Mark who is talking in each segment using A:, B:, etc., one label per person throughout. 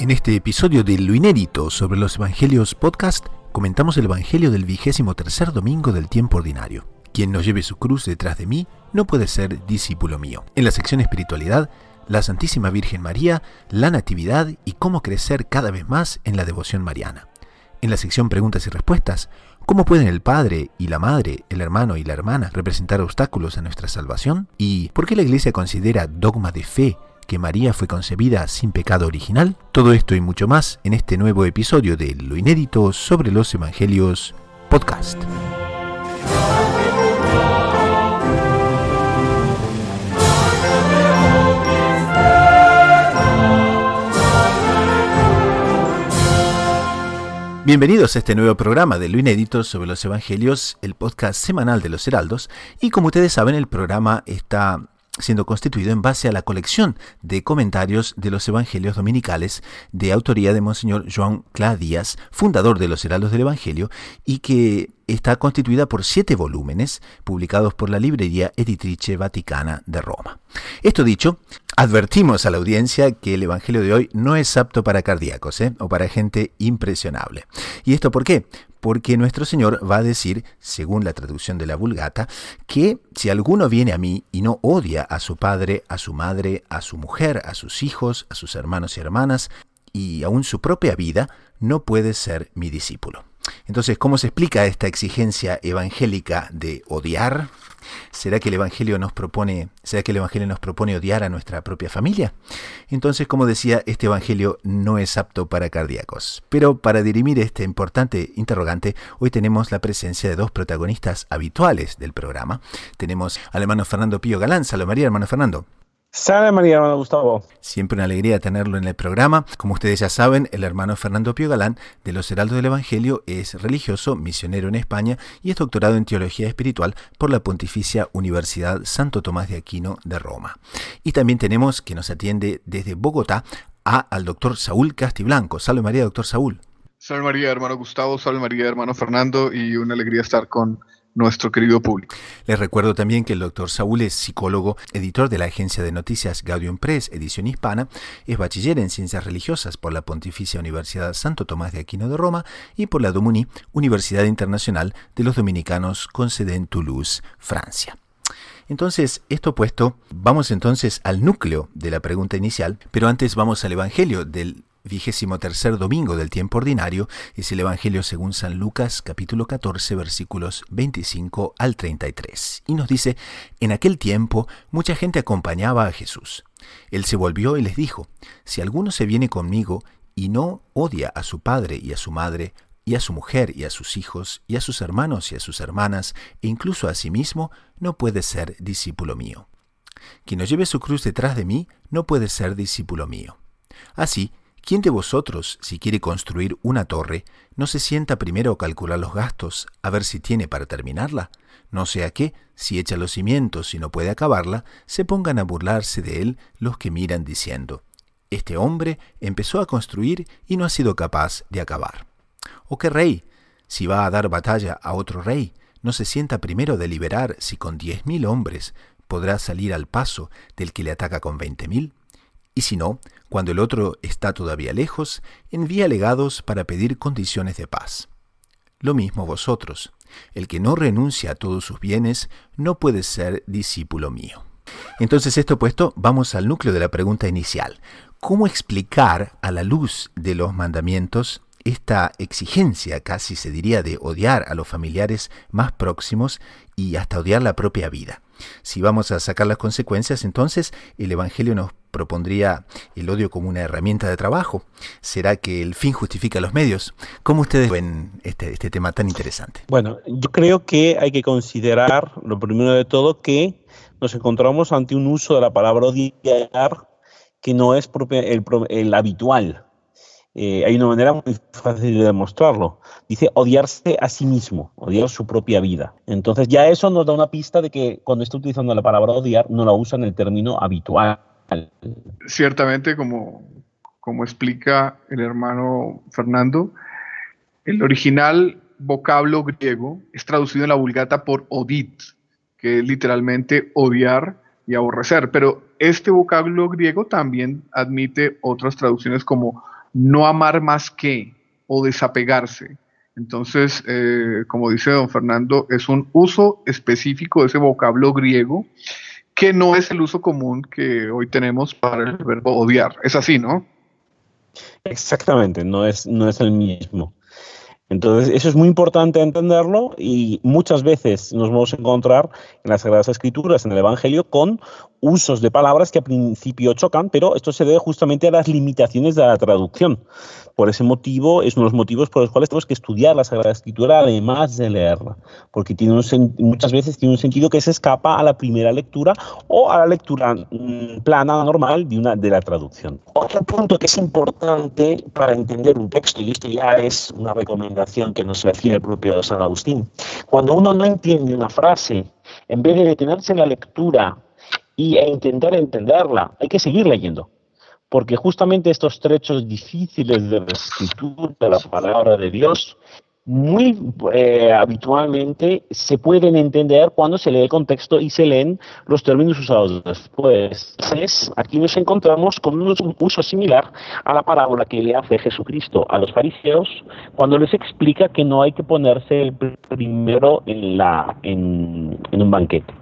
A: En este episodio de Lo Inédito sobre los Evangelios Podcast, comentamos el Evangelio del 23º domingo del tiempo ordinario. Quien no lleve su cruz detrás de mí no puede ser discípulo mío. En la sección Espiritualidad, la Santísima Virgen María, la Natividad y cómo crecer cada vez más en la devoción mariana. En la sección Preguntas y Respuestas, ¿cómo pueden el padre y la madre, el hermano y la hermana representar obstáculos a nuestra salvación? ¿Y por qué la Iglesia considera dogma de fe que María fue concebida sin pecado original? Todo esto y mucho más en este nuevo episodio de Lo Inédito sobre los Evangelios Podcast. Bienvenidos a este nuevo programa de Lo Inédito sobre los Evangelios, el podcast semanal de los Heraldos. Y como ustedes saben, el programa está siendo constituido en base a la colección de comentarios de los Evangelios dominicales de autoría de Monseñor Joan Clá Díaz, fundador de los Heraldos del Evangelio, y que está constituida por 7 volúmenes publicados por la Librería Editrice Vaticana de Roma. Esto dicho, advertimos a la audiencia que el Evangelio de hoy no es apto para cardíacos, o para gente impresionable. ¿Y esto por qué? Porque nuestro Señor va a decir, según la traducción de la Vulgata, que si alguno viene a mí y no odia a su padre, a su madre, a su mujer, a sus hijos, a sus hermanos y hermanas, y aún su propia vida, no puede ser mi discípulo. Entonces, ¿cómo se explica esta exigencia evangélica de odiar? ¿Será que el Evangelio nos propone odiar a nuestra propia familia? Entonces, como decía, este Evangelio no es apto para cardíacos. Pero para dirimir este importante interrogante, hoy tenemos la presencia de 2 protagonistas habituales del programa. Tenemos al hermano Fernando Pío Galán. Salve María, hermano Fernando.
B: Salve María, hermano Gustavo.
A: Siempre una alegría tenerlo en el programa. Como ustedes ya saben, el hermano Fernando Pío Galán, de los Heraldos del Evangelio, es religioso, misionero en España y es doctorado en Teología Espiritual por la Pontificia Universidad Santo Tomás de Aquino de Roma. Y también tenemos, que nos atiende desde Bogotá, al doctor Saúl Castiblanco. Salve María, doctor Saúl.
C: Salve María, hermano Gustavo. Salve María, hermano Fernando. Y una alegría estar con nuestro querido público.
A: Les recuerdo también que el doctor Saúl es psicólogo, editor de la agencia de noticias Gaudium Press, edición hispana, es bachiller en Ciencias Religiosas por la Pontificia Universidad Santo Tomás de Aquino de Roma y por la DOMUNI, Universidad Internacional de los Dominicanos, con sede en Toulouse, Francia. Entonces, esto puesto, vamos entonces al núcleo de la pregunta inicial, pero antes vamos al Evangelio del 23º domingo del tiempo ordinario. Es el Evangelio según San Lucas, capítulo 14, versículos 25 al 33. Y nos dice: en aquel tiempo mucha gente acompañaba a Jesús. Él se volvió y les dijo: si alguno se viene conmigo y no odia a su padre y a su madre, y a su mujer y a sus hijos, y a sus hermanos y a sus hermanas, e incluso a sí mismo, no puede ser discípulo mío. Quien no lleve su cruz detrás de mí, no puede ser discípulo mío. Así, ¿quién de vosotros, si quiere construir una torre, no se sienta primero a calcular los gastos, a ver si tiene para terminarla? No sea que, si echa los cimientos y no puede acabarla, se pongan a burlarse de él los que miran diciendo: este hombre empezó a construir y no ha sido capaz de acabar. ¿O qué rey, si va a dar batalla a otro rey, no se sienta primero a deliberar si con 10.000 hombres podrá salir al paso del que le ataca con 20.000? Y si no, cuando el otro está todavía lejos, envía legados para pedir condiciones de paz. Lo mismo vosotros. El que no renuncia a todos sus bienes no puede ser discípulo mío. Entonces, esto puesto, vamos al núcleo de la pregunta inicial. ¿Cómo explicar, a la luz de los mandamientos, esta exigencia, casi se diría, de odiar a los familiares más próximos y hasta odiar la propia vida? Si vamos a sacar las consecuencias, entonces el Evangelio nos propondría el odio como una herramienta de trabajo. ¿Será que el fin justifica los medios? ¿Cómo ustedes ven este tema tan interesante?
B: Bueno, yo creo que hay que considerar, lo primero de todo, que nos encontramos ante un uso de la palabra odiar que no es el habitual. Hay una manera muy fácil de demostrarlo. Dice odiarse a sí mismo, odiar su propia vida. Entonces ya eso nos da una pista de que cuando está utilizando la palabra odiar, no la usa en el término habitual.
C: Ciertamente, como explica el hermano Fernando, el original vocablo griego es traducido en la Vulgata por odit, que es literalmente odiar y aborrecer. Pero este vocablo griego también admite otras traducciones como no amar más que o desapegarse. Entonces, como dice don Fernando, es un uso específico de ese vocablo griego que no es el uso común que hoy tenemos para el verbo odiar. Es así, ¿no?
B: Exactamente, no es el mismo. Entonces, eso es muy importante entenderlo y muchas veces nos vamos a encontrar en las Sagradas Escrituras, en el Evangelio, con usos de palabras que al principio chocan, pero esto se debe justamente a las limitaciones de la traducción. Por ese motivo, es uno de los motivos por los cuales tenemos que estudiar la Sagrada Escritura además de leerla, porque muchas veces tiene un sentido que se escapa a la primera lectura o a la lectura plana, normal de la traducción. Otro punto que es importante para entender un texto, y esto ya es una recomendación que nos refiere el propio San Agustín, cuando uno no entiende una frase, en vez de detenerse en la lectura e intentar entenderla, hay que seguir leyendo. Porque justamente estos trechos difíciles de la escritura, de la palabra de Dios, muy habitualmente se pueden entender cuando se lee el contexto y se leen los términos usados después. Entonces, aquí nos encontramos con un uso similar a la parábola que le hace Jesucristo a los fariseos cuando les explica que no hay que ponerse el primero en un banquete.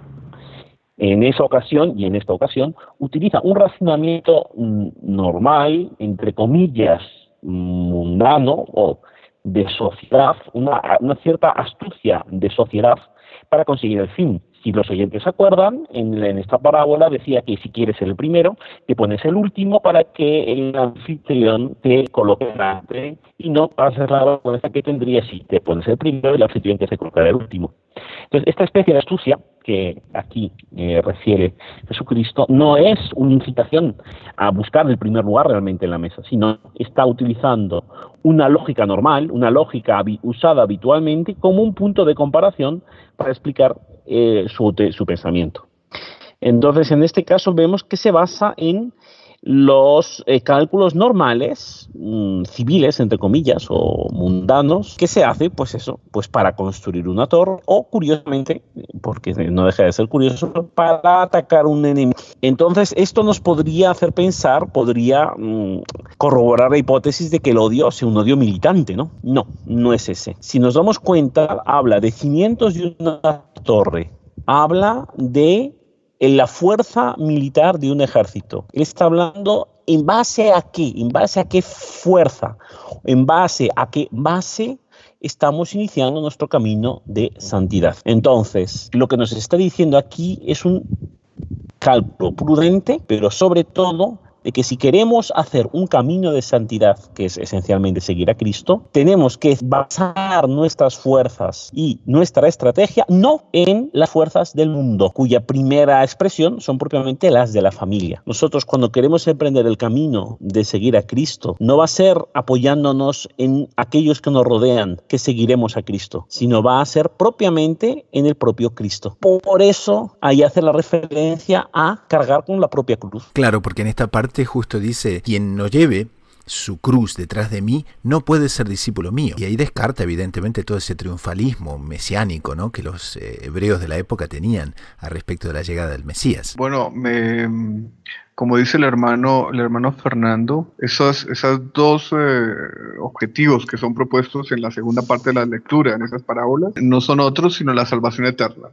B: En esa ocasión y en esta ocasión utiliza un razonamiento normal, entre comillas, mundano o de sociedad, una cierta astucia de sociedad para conseguir el fin. Si los oyentes se acuerdan, en esta parábola decía que si quieres ser el primero, te pones el último para que el anfitrión te coloque delante y no pases la vergüenza que tendrías si te pones el primero y el anfitrión que se colocará el último. Entonces, esta especie de astucia que aquí refiere Jesucristo no es una incitación a buscar el primer lugar realmente en la mesa, sino está utilizando una lógica normal, una lógica usada habitualmente como un punto de comparación para explicar su pensamiento. Entonces, en este caso vemos que se basa en los cálculos normales, civiles, entre comillas, o mundanos, que se hace, pues eso, pues para construir una torre, o curiosamente, porque no deja de ser curioso, para atacar un enemigo. Entonces, esto nos podría hacer pensar, podría corroborar la hipótesis de que el odio sea un odio militante, ¿no? No, no es ese. Si nos damos cuenta, habla de cimientos de una torre, habla de en la fuerza militar de un ejército. Él está hablando en base a qué, en base a qué fuerza, en base a qué base estamos iniciando nuestro camino de santidad. Entonces, lo que nos está diciendo aquí es un cálculo prudente, pero sobre todo de que si queremos hacer un camino de santidad, que es esencialmente seguir a Cristo, tenemos que basar nuestras fuerzas y nuestra estrategia no en las fuerzas del mundo, cuya primera expresión son propiamente las de la familia. Nosotros, cuando queremos emprender el camino de seguir a Cristo, no va a ser apoyándonos en aquellos que nos rodean que seguiremos a Cristo, sino va a ser propiamente en el propio Cristo. Por eso ahí hace la referencia a cargar con la propia cruz.
A: Claro, porque en esta parte justo dice, quien no lleve su cruz detrás de mí no puede ser discípulo mío. Y ahí descarta evidentemente todo ese triunfalismo mesiánico, ¿no?, que los hebreos de la época tenían al respecto de la llegada del Mesías.
C: Bueno, como dice el hermano Fernando, esos dos objetivos que son propuestos en la segunda parte de la lectura, en esas parábolas, no son otros sino la salvación eterna.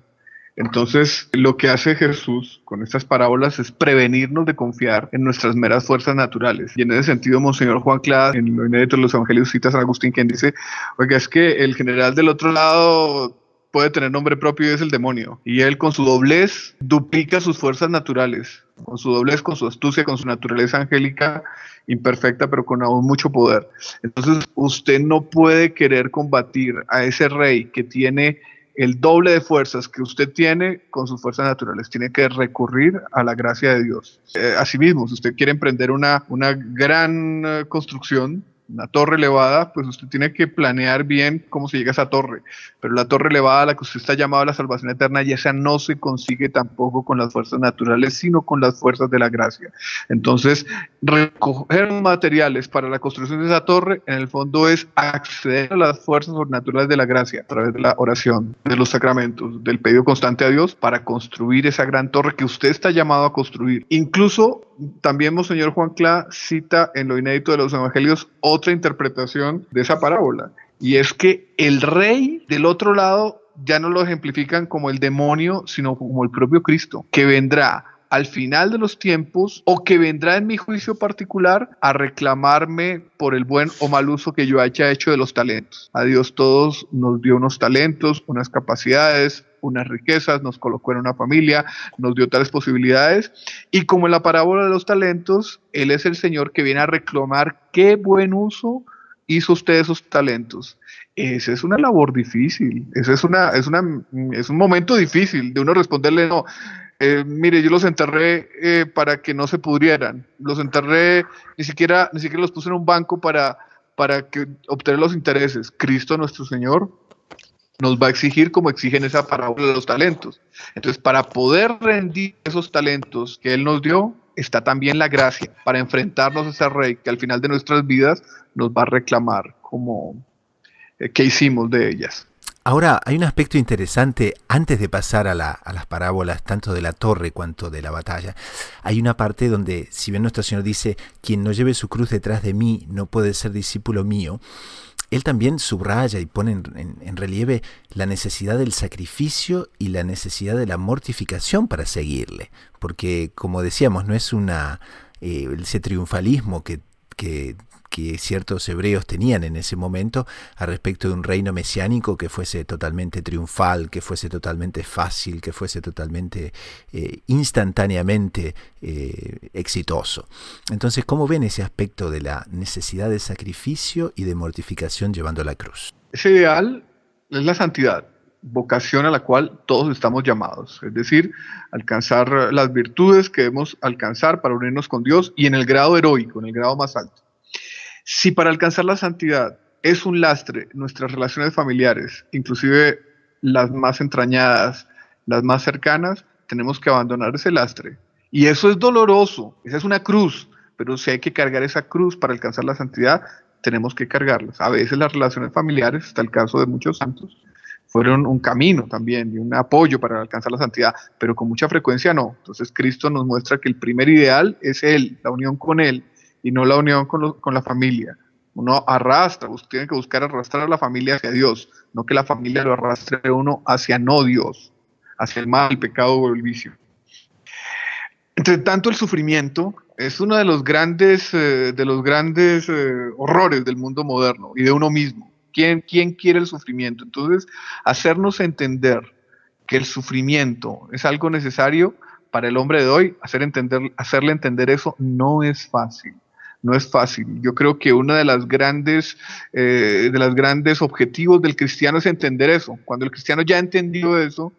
C: Entonces, lo que hace Jesús con estas parábolas es prevenirnos de confiar en nuestras meras fuerzas naturales. Y en ese sentido, Monseñor Juan Clas, en lo inédito de los Evangelios, cita a San Agustín, quien dice, oiga, es que el general del otro lado puede tener nombre propio y es el demonio. Y él con su doblez duplica sus fuerzas naturales. Con su doblez, con su astucia, con su naturaleza angélica imperfecta, pero con aún mucho poder. Entonces, usted no puede querer combatir a ese rey que tiene el doble de fuerzas que usted tiene con sus fuerzas naturales. Tiene que recurrir a la gracia de Dios. Asimismo, si usted quiere emprender una gran construcción, una torre elevada, pues usted tiene que planear bien cómo se llega a esa torre. Pero la torre elevada a la que usted está llamado a la salvación eterna, y esa no se consigue tampoco con las fuerzas naturales, sino con las fuerzas de la gracia. Entonces, recoger materiales para la construcción de esa torre, en el fondo es acceder a las fuerzas sobrenaturales de la gracia, a través de la oración, de los sacramentos, del pedido constante a Dios, para construir esa gran torre que usted está llamado a construir. Incluso también Monseñor Juan Clá cita en lo inédito de los evangelios otra interpretación de esa parábola, y es que el rey del otro lado ya no lo ejemplifican como el demonio, sino como el propio Cristo, que vendrá al final de los tiempos, o que vendrá en mi juicio particular a reclamarme por el buen o mal uso que yo haya hecho de los talentos. A Dios todos nos dio unos talentos, unas capacidades, unas riquezas, nos colocó en una familia, nos dio tales posibilidades, y como en la parábola de los talentos, Él es el Señor que viene a reclamar qué buen uso hizo usted de esos talentos. Esa es una labor difícil, es un momento difícil de uno responderle no. Mire, yo los enterré para que no se pudrieran, los enterré, ni siquiera los puse en un banco para que obtener los intereses. Cristo nuestro Señor nos va a exigir como exigen esa parábola de los talentos. Entonces, para poder rendir esos talentos que Él nos dio, está también la gracia para enfrentarnos a ese rey que al final de nuestras vidas nos va a reclamar como qué hicimos de ellas.
A: Ahora, hay un aspecto interesante antes de pasar a las parábolas, tanto de la torre cuanto de la batalla. Hay una parte donde, si bien nuestro Señor dice, quien no lleve su cruz detrás de mí no puede ser discípulo mío, Él también subraya y pone en relieve la necesidad del sacrificio y la necesidad de la mortificación para seguirle. Porque, como decíamos, no es ese triunfalismo que ciertos hebreos tenían en ese momento a respecto de un reino mesiánico que fuese totalmente triunfal, que fuese totalmente fácil, que fuese totalmente instantáneamente exitoso. Entonces, ¿cómo ven ese aspecto de la necesidad de sacrificio y de mortificación llevando la cruz?
C: Ese ideal es la santidad, vocación a la cual todos estamos llamados, es decir, alcanzar las virtudes que debemos alcanzar para unirnos con Dios y en el grado heroico, en el grado más alto. Si para alcanzar la santidad es un lastre nuestras relaciones familiares, inclusive las más entrañadas, las más cercanas, tenemos que abandonar ese lastre. Y eso es doloroso, esa es una cruz, pero si hay que cargar esa cruz para alcanzar la santidad, tenemos que cargarlas. A veces las relaciones familiares, hasta el caso de muchos santos, fueron un camino también y un apoyo para alcanzar la santidad, pero con mucha frecuencia no. Entonces Cristo nos muestra que el primer ideal es Él, la unión con Él, y no la unión con la familia. Uno tiene que buscar arrastrar a la familia hacia Dios, no que la familia lo arrastre a uno hacia no Dios, hacia el mal, el pecado o el vicio. Entre tanto, el sufrimiento es uno de los grandes horrores del mundo moderno y de uno mismo. ¿Quién quiere el sufrimiento? Entonces, hacernos entender que el sufrimiento es algo necesario para el hombre de hoy, hacerle entender eso no es fácil. No es fácil. Yo creo que uno de los grandes objetivos del cristiano es entender eso. Cuando el cristiano ya entendió eso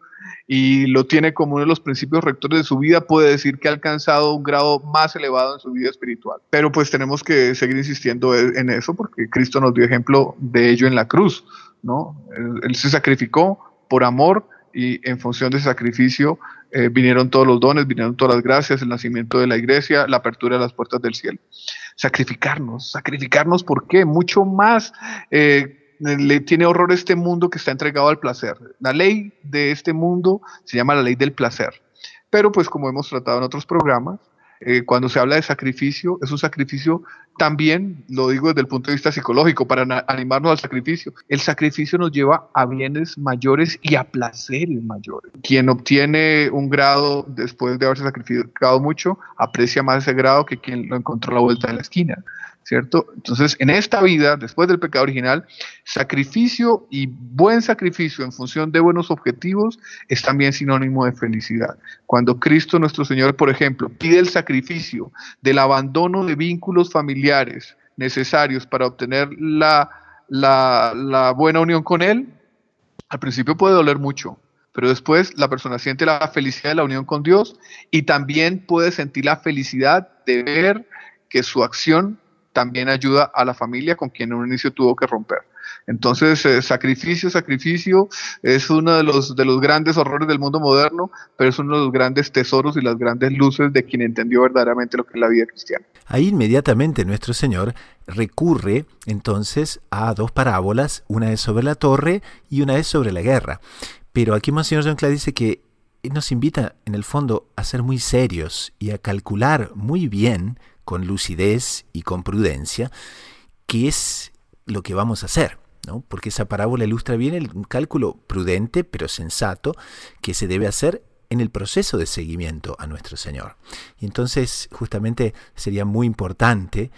C: y lo tiene como uno de los principios rectores de su vida, puede decir que ha alcanzado un grado más elevado en su vida espiritual. Pero pues tenemos que seguir insistiendo en eso porque Cristo nos dio ejemplo de ello en la cruz, ¿no? Él se sacrificó por amor y en función de ese sacrificio vinieron todos los dones, vinieron todas las gracias, el nacimiento de la iglesia, la apertura de las puertas del cielo. Sacrificarnos, ¿por qué? Mucho más le tiene horror este mundo que está entregado al placer. La ley de este mundo se llama la ley del placer. Pero pues como hemos tratado en otros programas, cuando se habla de sacrificio, es un sacrificio también, lo digo desde el punto de vista psicológico, para animarnos al sacrificio. El sacrificio nos lleva a bienes mayores y a placeres mayores. Quien obtiene un grado después de haberse sacrificado mucho, aprecia más ese grado que quien lo encontró a la vuelta de la esquina, ¿cierto? Entonces, en esta vida, después del pecado original, sacrificio y buen sacrificio en función de buenos objetivos es también sinónimo de felicidad. Cuando Cristo nuestro Señor, por ejemplo, pide el sacrificio del abandono de vínculos familiares necesarios para obtener la buena unión con Él, al principio puede doler mucho, pero después la persona siente la felicidad de la unión con Dios y también puede sentir la felicidad de ver que su acción también ayuda a la familia con quien en un inicio tuvo que romper. Entonces, sacrificio es uno de los grandes horrores del mundo moderno, pero es uno de los grandes tesoros y las grandes luces de quien entendió verdaderamente lo que es la vida cristiana.
A: Ahí inmediatamente nuestro Señor recurre entonces a dos parábolas, una es sobre la torre y una es sobre la guerra. Pero aquí Monseñor John Clá dice que nos invita en el fondo a ser muy serios y a calcular muy bien, con lucidez y con prudencia, qué es lo que vamos a hacer, ¿no? Porque esa parábola ilustra bien un cálculo prudente pero sensato que se debe hacer en el proceso de seguimiento a nuestro Señor. Y entonces justamente sería muy importante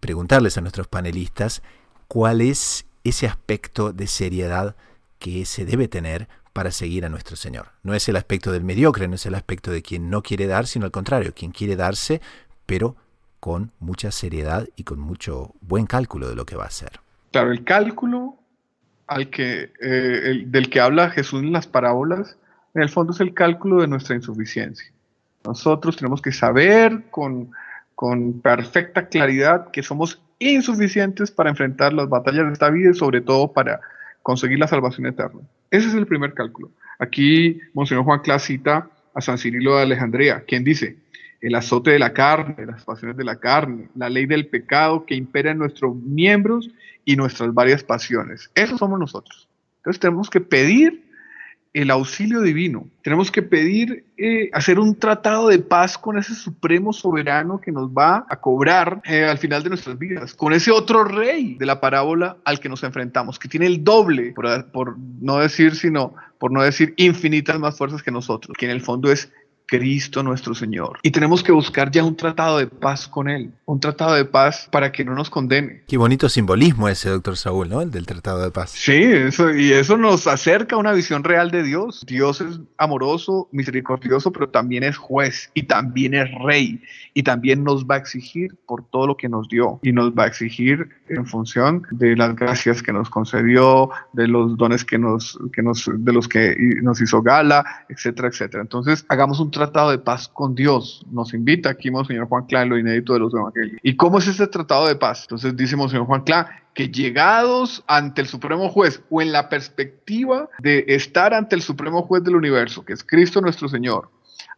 A: preguntarles a nuestros panelistas cuál es ese aspecto de seriedad que se debe tener para seguir a nuestro Señor. No es el aspecto del mediocre, no es el aspecto de quien no quiere dar, sino al contrario, quien quiere darse, pero con mucha seriedad y con mucho buen cálculo de lo que va a hacer.
C: Claro, el cálculo del que habla Jesús en las parábolas, en el fondo es el cálculo de nuestra insuficiencia. Nosotros tenemos que saber con perfecta claridad que somos insuficientes para enfrentar las batallas de esta vida y sobre todo para conseguir la salvación eterna. Ese es el primer cálculo. Aquí Monseñor Juan Clas cita a San Cirilo de Alejandría, quien dice: el azote de la carne, las pasiones de la carne, la ley del pecado que impera en nuestros miembros y nuestras varias pasiones. Esos somos nosotros. Entonces tenemos que pedir el auxilio divino. Tenemos que pedir hacer un tratado de paz con ese supremo soberano que nos va a cobrar al final de nuestras vidas, con ese otro rey de la parábola al que nos enfrentamos, que tiene el doble, por no decir infinitas más fuerzas que nosotros, que en el fondo es Cristo nuestro Señor. Y tenemos que buscar ya un tratado de paz con Él, un tratado de paz para que no nos condene.
A: Qué bonito simbolismo ese, doctor Saúl, ¿no? El del tratado de paz.
C: Sí, eso nos acerca a una visión real de Dios. Dios es amoroso, misericordioso, pero también es juez y también es rey y también nos va a exigir por todo lo que nos dio y nos va a exigir en función de las gracias que nos concedió, de los dones de los que nos hizo gala, etcétera, etcétera. Entonces, hagamos un tratado de paz con Dios. Nos invita aquí Monseñor Juan Clas en lo inédito de los evangelios. ¿Y cómo es este tratado de paz? Entonces dice Monseñor Juan Clas que llegados ante el Supremo Juez o en la perspectiva de estar ante el Supremo Juez del universo, que es Cristo nuestro Señor,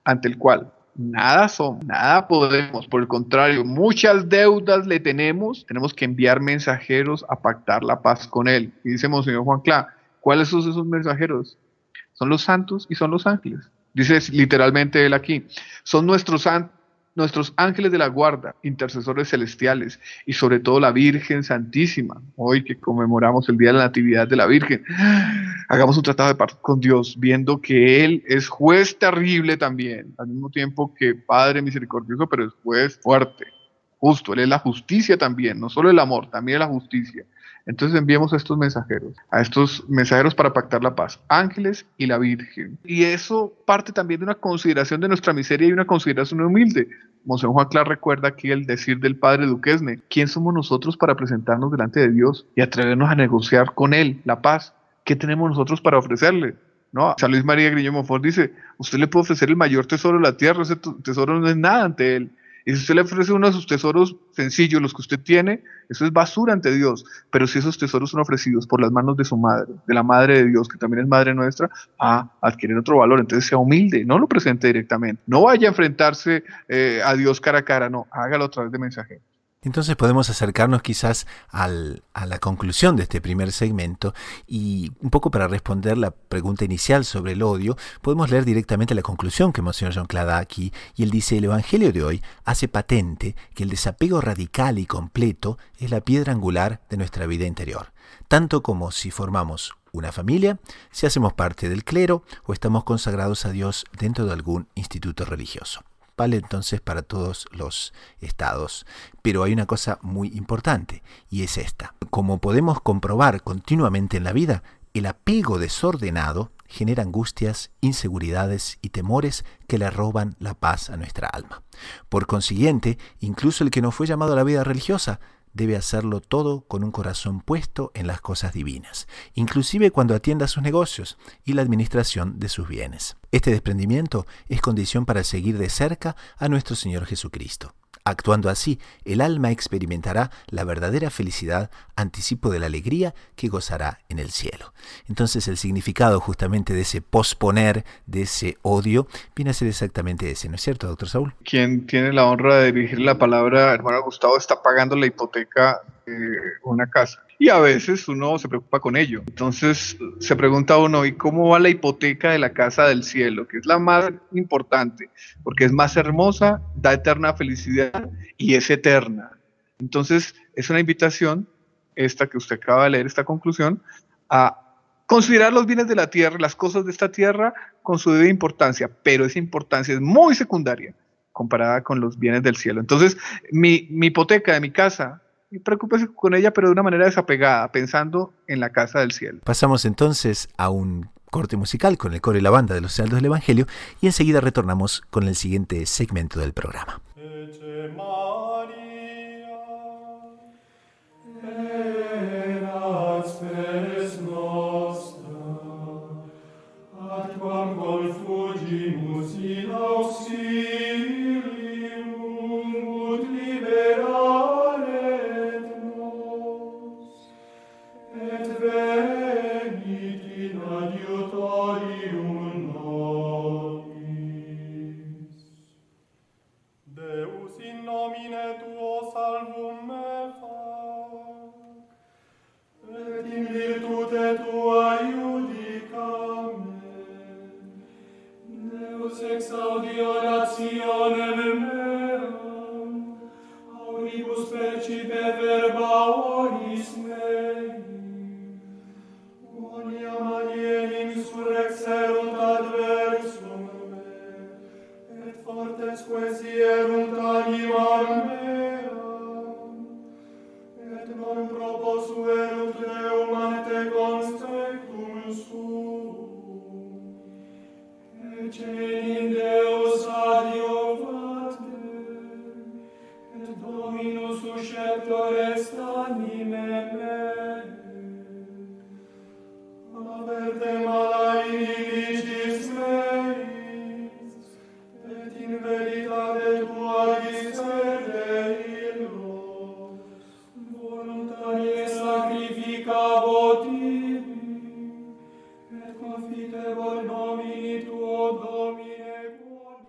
C: ante el cual nada somos, nada podemos, por el contrario, muchas deudas le tenemos que enviar mensajeros a pactar la paz con Él. Y dice Monseñor Juan Clas, ¿cuáles son esos mensajeros? Son los santos y son los ángeles. Dice literalmente él aquí, son nuestros ángeles de la guarda, intercesores celestiales y sobre todo la Virgen Santísima. Hoy que conmemoramos el Día de la Natividad de la Virgen, hagamos un tratado de paz con Dios, viendo que Él es juez terrible también, al mismo tiempo que Padre misericordioso, pero es juez fuerte, justo. Él es la justicia también, no solo el amor, también la justicia. Entonces enviemos a estos mensajeros para pactar la paz, ángeles y la Virgen. Y eso parte también de una consideración de nuestra miseria y una consideración humilde. Monseñor Juan Clas recuerda aquí el decir del padre Duquesne: ¿quién somos nosotros para presentarnos delante de Dios y atrevernos a negociar con Él la paz? ¿Qué tenemos nosotros para ofrecerle? ¿No? San Luis María Griñón Monfort dice: usted le puede ofrecer el mayor tesoro de la tierra, ese tesoro no es nada ante Él. Y si usted le ofrece uno de sus tesoros sencillos, los que usted tiene, eso es basura ante Dios. Pero si esos tesoros son ofrecidos por las manos de su madre, de la Madre de Dios, que también es Madre nuestra, adquieren otro valor. Entonces sea humilde, no lo presente directamente. No vaya a enfrentarse a Dios cara a cara, no, hágalo a través de mensajeros.
A: Entonces podemos acercarnos quizás a la conclusión de este primer segmento y un poco para responder la pregunta inicial sobre el odio, podemos leer directamente la conclusión que Monseñor John Clas da aquí, y él dice: el Evangelio de hoy hace patente que el desapego radical y completo es la piedra angular de nuestra vida interior, tanto como si formamos una familia, si hacemos parte del clero o estamos consagrados a Dios dentro de algún instituto religioso. Vale entonces para todos los estados. Pero hay una cosa muy importante, y es esta. Como podemos comprobar continuamente en la vida, el apego desordenado genera angustias, inseguridades y temores que le roban la paz a nuestra alma. Por consiguiente, incluso el que no fue llamado a la vida religiosa debe hacerlo todo con un corazón puesto en las cosas divinas, inclusive cuando atienda sus negocios y la administración de sus bienes. Este desprendimiento es condición para seguir de cerca a nuestro Señor Jesucristo. Actuando así, el alma experimentará la verdadera felicidad, anticipo de la alegría que gozará en el cielo. Entonces el significado justamente de ese posponer, de ese odio, viene a ser exactamente ese, ¿no es cierto, doctor Saúl?
C: Quien tiene la honra de dirigir la palabra, hermano Gustavo, está pagando la hipoteca de una casa. y a veces uno se preocupa con ello. Entonces se pregunta uno, ¿y cómo va la hipoteca de la casa del cielo? Que es la más importante, porque es más hermosa, da eterna felicidad y es eterna. Entonces es una invitación, esta que usted acaba de leer, esta conclusión, a considerar los bienes de la tierra, las cosas de esta tierra con su debida importancia, pero esa importancia es muy secundaria comparada con los bienes del cielo. Entonces, mi hipoteca de mi casa, preocúpese con ella, pero de una manera desapegada, pensando en la casa del cielo.
A: Pasamos entonces a un corte musical con el coro y la banda de los Heraldos del Evangelio y enseguida retornamos con el siguiente segmento del programa.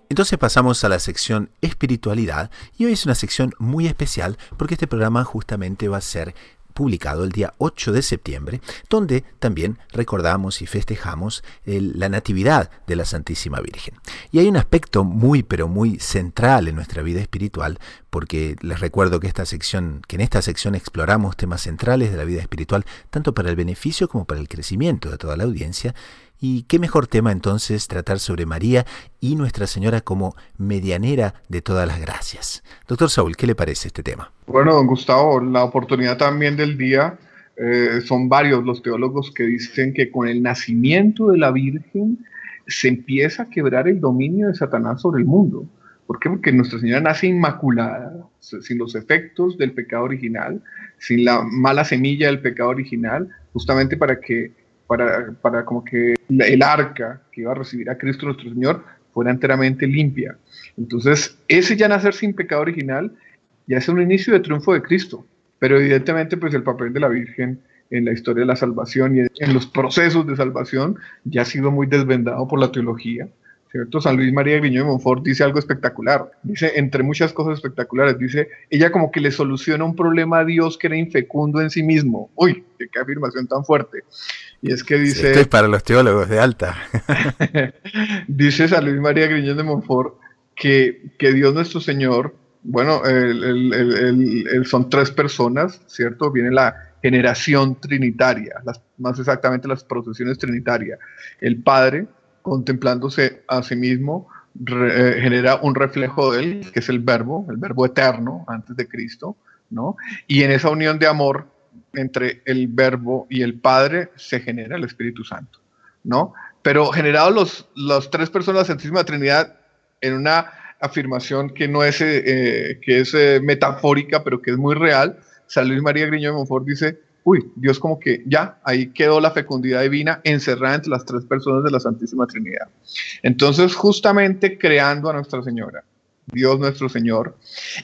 A: Entonces pasamos a la sección espiritualidad y hoy es una sección muy especial porque este programa justamente va a ser publicado el día 8 de septiembre, donde también recordamos y festejamos la Natividad de la Santísima Virgen. Y hay un aspecto muy, pero muy central en nuestra vida espiritual, porque les recuerdo que en esta sección exploramos temas centrales de la vida espiritual, tanto para el beneficio como para el crecimiento de toda la audiencia. Y qué mejor tema entonces tratar sobre María y Nuestra Señora como medianera de todas las gracias. Doctor Saúl, ¿qué le parece este tema?
C: Bueno, don Gustavo, la oportunidad también del día, son varios los teólogos que dicen que con el nacimiento de la Virgen se empieza a quebrar el dominio de Satanás sobre el mundo. ¿Por qué? Porque Nuestra Señora nace inmaculada, sin los efectos del pecado original, sin la mala semilla del pecado original, justamente para como que el arca que iba a recibir a Cristo nuestro Señor fuera enteramente limpia. Entonces, ese ya nacer sin pecado original ya es un inicio de triunfo de Cristo, pero evidentemente pues el papel de la Virgen en la historia de la salvación y en los procesos de salvación ya ha sido muy desvendado por la teología, ¿cierto? San Luis María Griñón de Montfort dice algo espectacular, dice, entre muchas cosas espectaculares, dice, ella como que le soluciona un problema a Dios que era infecundo en sí mismo. Uy, qué afirmación tan fuerte. Y es que dice...
A: Esto es para los teólogos de alta.
C: Dice San Luis María Griñón de Montfort que Dios nuestro Señor, bueno, son tres personas, ¿cierto? Viene la generación trinitaria, más exactamente las procesiones trinitarias. El Padre, contemplándose a sí mismo, genera un reflejo de Él, que es el verbo eterno, antes de Cristo, ¿no? Y en esa unión de amor entre el verbo y el Padre se genera el Espíritu Santo, ¿no? Pero generados los tres personas de la Santísima Trinidad en una afirmación que no es, metafórica, pero que es muy real, San Luis María Griñón de Montfort dice, uy, Dios como que ya, ahí quedó la fecundidad divina encerrada entre las tres personas de la Santísima Trinidad. Entonces, justamente creando a Nuestra Señora, Dios nuestro Señor,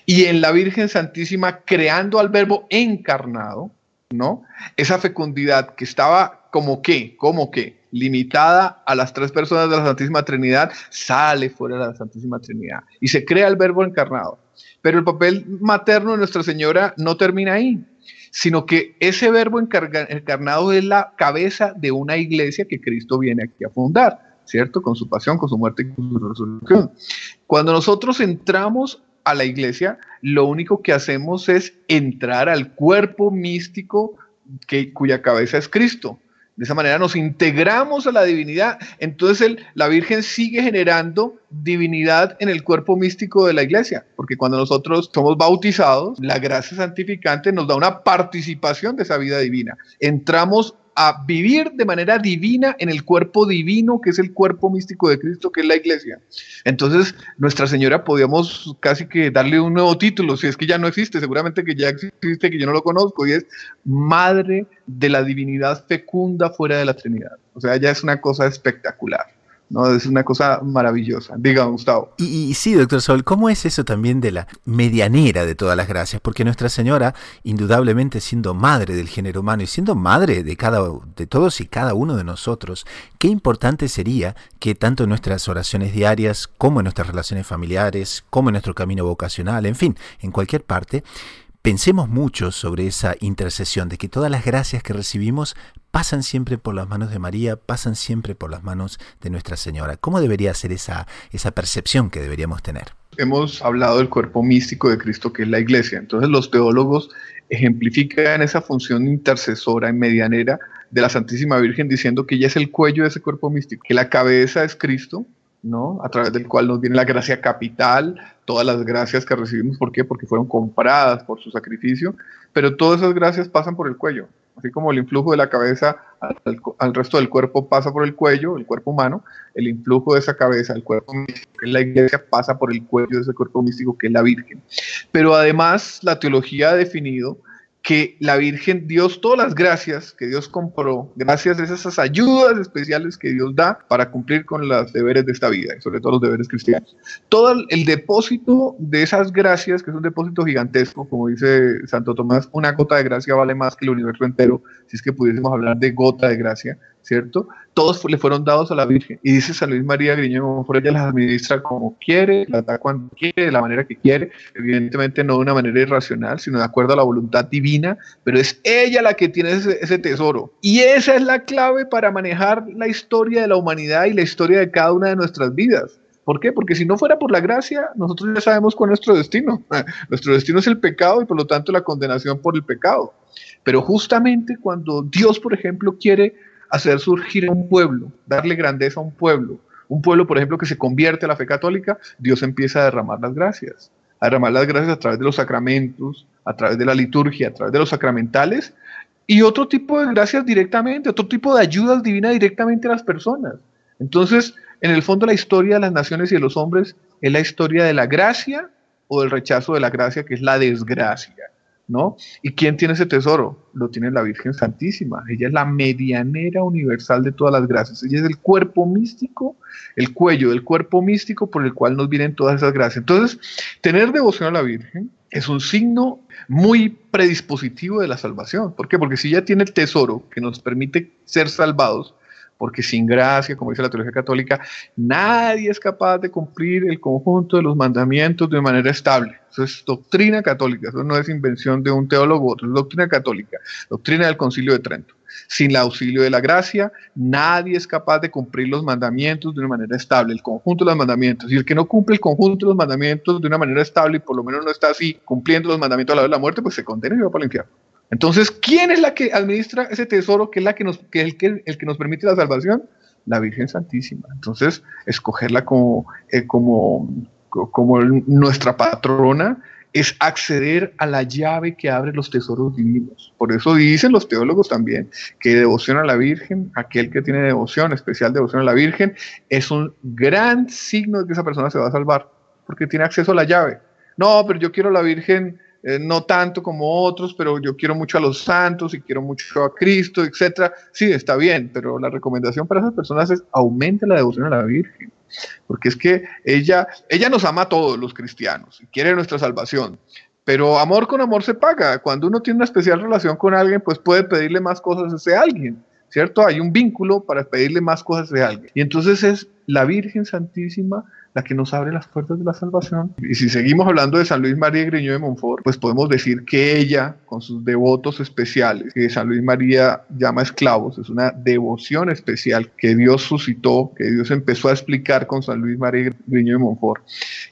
C: y en la Virgen Santísima creando al Verbo encarnado, ¿no? Esa fecundidad que estaba como que limitada a las tres personas de la Santísima Trinidad, sale fuera de la Santísima Trinidad y se crea el Verbo encarnado. Pero el papel materno de Nuestra Señora no termina ahí, sino que ese verbo encarnado es la cabeza de una iglesia que Cristo viene aquí a fundar, ¿cierto? Con su pasión, con su muerte y con su resurrección. Cuando nosotros entramos a la iglesia, lo único que hacemos es entrar al cuerpo místico cuya cabeza es Cristo. De esa manera nos integramos a la divinidad. Entonces la Virgen sigue generando divinidad en el cuerpo místico de la iglesia, porque cuando nosotros somos bautizados, la gracia santificante nos da una participación de esa vida divina. Entramos a vivir de manera divina en el cuerpo divino, que es el cuerpo místico de Cristo, que es la iglesia. Entonces, Nuestra Señora podíamos casi que darle un nuevo título, si es que ya no existe, seguramente que ya existe, que yo no lo conozco, y es Madre de la Divinidad Fecunda fuera de la Trinidad. O sea, ya es una cosa espectacular, ¿no? Es una cosa maravillosa. Diga, Gustavo.
A: Y sí, doctor Saúl, ¿cómo es eso también de la medianera de todas las gracias? Porque Nuestra Señora, indudablemente siendo madre del género humano y siendo madre de todos y cada uno de nosotros, qué importante sería que tanto en nuestras oraciones diarias, como en nuestras relaciones familiares, como en nuestro camino vocacional, en fin, en cualquier parte, pensemos mucho sobre esa intercesión, de que todas las gracias que recibimos pasan siempre por las manos de María, pasan siempre por las manos de Nuestra Señora. ¿Cómo debería ser esa percepción que deberíamos tener?
C: Hemos hablado del cuerpo místico de Cristo, que es la iglesia. Entonces los teólogos ejemplifican esa función intercesora y medianera de la Santísima Virgen, diciendo que ella es el cuello de ese cuerpo místico, que la cabeza es Cristo, ¿no? A través del cual nos viene la gracia capital, todas las gracias que recibimos. ¿Por qué? Porque fueron compradas por su sacrificio, pero todas esas gracias pasan por el cuello. Así como el influjo de la cabeza al resto del cuerpo pasa por el cuello, el cuerpo humano, el influjo de esa cabeza al cuerpo místico, que es la iglesia, pasa por el cuello de ese cuerpo místico, que es la Virgen. Pero además la teología ha definido que la Virgen, Dios, todas las gracias que Dios compró, gracias a esas ayudas especiales que Dios da para cumplir con los deberes de esta vida, y sobre todo los deberes cristianos. Todo el depósito de esas gracias, que es un depósito gigantesco, como dice Santo Tomás, una gota de gracia vale más que el universo entero, si es que pudiésemos hablar de gota de gracia, ¿cierto? Todos le fueron dados a la Virgen. Y dice San Luis María Griñón, por ella las administra como quiere, las da cuando quiere, de la manera que quiere, evidentemente no de una manera irracional, sino de acuerdo a la voluntad divina, pero es ella la que tiene ese tesoro. Y esa es la clave para manejar la historia de la humanidad y la historia de cada una de nuestras vidas. ¿Por qué? Porque si no fuera por la gracia, nosotros ya sabemos cuál es nuestro destino. Nuestro destino es el pecado y por lo tanto la condenación por el pecado. Pero justamente cuando Dios, por ejemplo, quiere hacer surgir a un pueblo, darle grandeza a un pueblo, por ejemplo, que se convierte a la fe católica, Dios empieza a derramar las gracias a través de los sacramentos, a través de la liturgia, a través de los sacramentales, y otro tipo de gracias directamente, otro tipo de ayudas divinas directamente a las personas. Entonces, en el fondo, la historia de las naciones y de los hombres es la historia de la gracia o del rechazo de la gracia, que es la desgracia, ¿no? ¿Y quién tiene ese tesoro? Lo tiene la Virgen Santísima. Ella es la medianera universal de todas las gracias. Ella es el cuerpo místico, el cuello del cuerpo místico por el cual nos vienen todas esas gracias. Entonces, tener devoción a la Virgen es un signo muy predispositivo de la salvación. ¿Por qué? Porque si ella tiene el tesoro que nos permite ser salvados, porque sin gracia, como dice la teología católica, nadie es capaz de cumplir el conjunto de los mandamientos de manera estable. Eso es doctrina católica, eso no es invención de un teólogo u otro, es doctrina católica, doctrina del Concilio de Trento. Sin el auxilio de la gracia, nadie es capaz de cumplir los mandamientos de una manera estable, el conjunto de los mandamientos. Y el que no cumple el conjunto de los mandamientos de una manera estable, y por lo menos no está así cumpliendo los mandamientos a la hora de la muerte, pues se condena y va para el infierno. Entonces, ¿quién es la que administra ese tesoro, que es el que nos permite la salvación? La Virgen Santísima. Entonces, escogerla como nuestra patrona es acceder a la llave que abre los tesoros divinos. Por eso dicen los teólogos también que devoción a la Virgen, aquel que tiene devoción, especial devoción a la Virgen, es un gran signo de que esa persona se va a salvar, porque tiene acceso a la llave. No, pero yo quiero a la Virgen, no tanto como otros, pero yo quiero mucho a los santos y quiero mucho a Cristo, etc. Sí, está bien, pero la recomendación para esas personas es aumente la devoción a la Virgen, porque es que ella nos ama a todos los cristianos y quiere nuestra salvación, pero amor con amor se paga. Cuando uno tiene una especial relación con alguien, pues puede pedirle más cosas a ese alguien, ¿cierto? Hay un vínculo para pedirle más cosas a ese alguien, y entonces es la Virgen Santísima la que nos abre las puertas de la salvación. Y si seguimos hablando de San Luis María Griñó de Montfort, pues podemos decir que ella, con sus devotos especiales, que San Luis María llama esclavos, es una devoción especial que Dios suscitó, que Dios empezó a explicar con San Luis María Griñó de Montfort,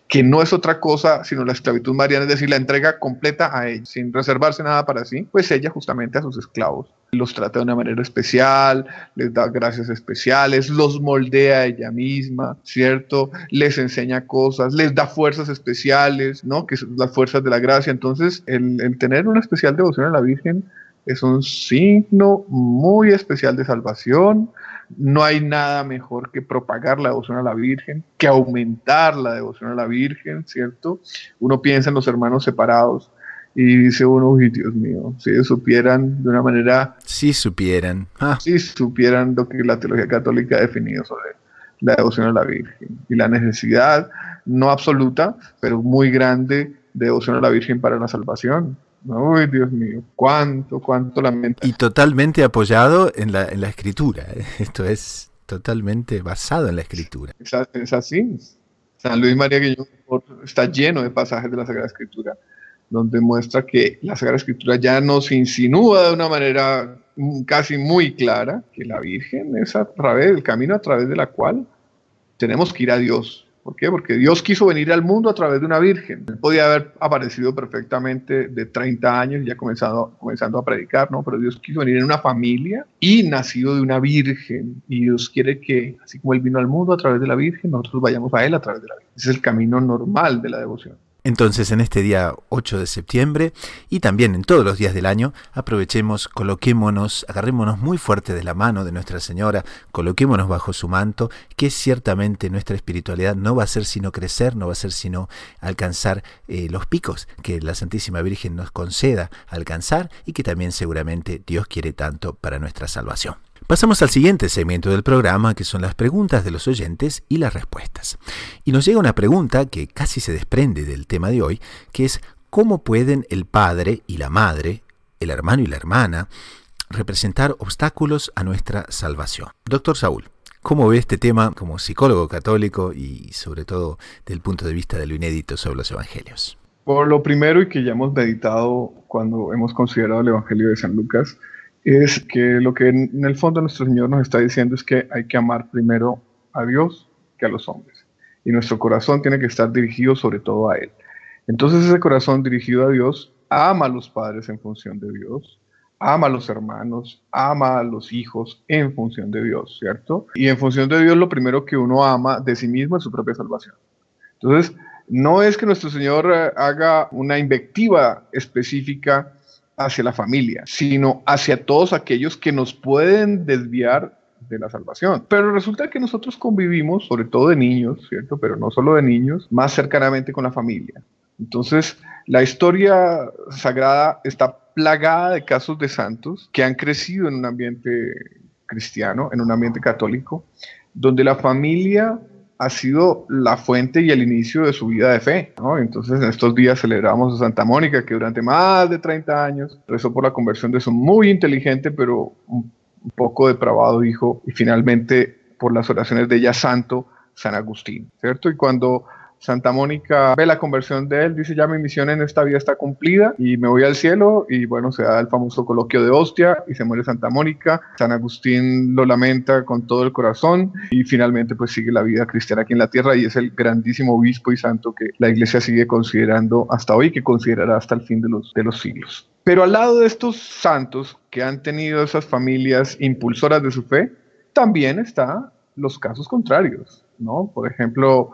C: que no es otra cosa sino la esclavitud mariana, es decir, la entrega completa a ella, sin reservarse nada para sí, pues ella justamente a sus esclavos los trata de una manera especial, les da gracias especiales, los moldea ella misma, ¿cierto? Les enseña cosas, les da fuerzas especiales, ¿no? Que son las fuerzas de la gracia. Entonces, el tener una especial devoción a la Virgen es un signo muy especial de salvación. No hay nada mejor que propagar la devoción a la Virgen, que aumentar la devoción a la Virgen, ¿cierto? Uno piensa en los hermanos separados y dice uno, uy, Dios mío, si ellos supieran de una manera...
A: Si supieran.
C: Si supieran lo que la teología católica ha definido sobre la devoción a la Virgen y la necesidad, no absoluta, pero muy grande, de devoción a la Virgen para la salvación. Uy, Dios mío, cuánto lamento.
A: Y totalmente apoyado en la Escritura. Esto es totalmente basado en la Escritura.
C: Es así. San Luis María Griñó está lleno de pasajes de la Sagrada Escritura, donde muestra que la Sagrada Escritura ya nos insinúa de una manera casi muy clara que la Virgen es el camino a través de la cual tenemos que ir a Dios. ¿Por qué? Porque Dios quiso venir al mundo a través de una virgen. Él podía haber aparecido perfectamente de 30 años y ya comenzando a predicar, ¿no? Pero Dios quiso venir en una familia y nacido de una virgen. Y Dios quiere que, así como Él vino al mundo a través de la virgen, nosotros vayamos a Él a través de la virgen. Ese es el camino normal de la devoción.
A: Entonces, en este día 8 de septiembre y también en todos los días del año, aprovechemos, coloquémonos, agarrémonos muy fuerte de la mano de Nuestra Señora, coloquémonos bajo su manto, que ciertamente nuestra espiritualidad no va a ser sino crecer, no va a ser sino alcanzar los picos que la Santísima Virgen nos conceda alcanzar y que también seguramente Dios quiere tanto para nuestra salvación. Pasamos al siguiente segmento del programa, que son las preguntas de los oyentes y las respuestas. Y nos llega una pregunta que casi se desprende del tema de hoy, que es ¿cómo pueden el padre y la madre, el hermano y la hermana, representar obstáculos a nuestra salvación? Doctor Saúl, ¿cómo ve este tema como psicólogo católico y sobre todo del punto de vista de lo inédito sobre los evangelios?
C: Por lo primero, y que ya hemos meditado cuando hemos considerado el Evangelio de San Lucas, es que lo que en el fondo nuestro Señor nos está diciendo es que hay que amar primero a Dios que a los hombres. Y nuestro corazón tiene que estar dirigido sobre todo a Él. Entonces ese corazón dirigido a Dios ama a los padres en función de Dios, ama a los hermanos, ama a los hijos en función de Dios, ¿cierto? Y en función de Dios lo primero que uno ama de sí mismo es su propia salvación. Entonces no es que nuestro Señor haga una invectiva específica hacia la familia, sino hacia todos aquellos que nos pueden desviar de la salvación. Pero resulta que nosotros convivimos, sobre todo de niños, ¿cierto? Pero no solo de niños, más cercanamente con la familia. Entonces, la historia sagrada está plagada de casos de santos que han crecido en un ambiente cristiano, en un ambiente católico, donde la familia ha sido la fuente y el inicio de su vida de fe, ¿no? Entonces en estos días celebramos a Santa Mónica, que durante más de 30 años rezó por la conversión de su muy inteligente pero un poco depravado hijo, y finalmente por las oraciones de ella santo, San Agustín, ¿cierto? Y cuando Santa Mónica ve la conversión de él, dice: ya mi misión en esta vida está cumplida y me voy al cielo. Y bueno, se da el famoso coloquio de hostia y se muere Santa Mónica. San Agustín lo lamenta con todo el corazón y finalmente pues sigue la vida cristiana aquí en la tierra, y es el grandísimo obispo y santo que la Iglesia sigue considerando hasta hoy, que considerará hasta el fin de los siglos. Pero al lado de estos santos que han tenido esas familias impulsoras de su fe, también están los casos contrarios, ¿no? Por ejemplo,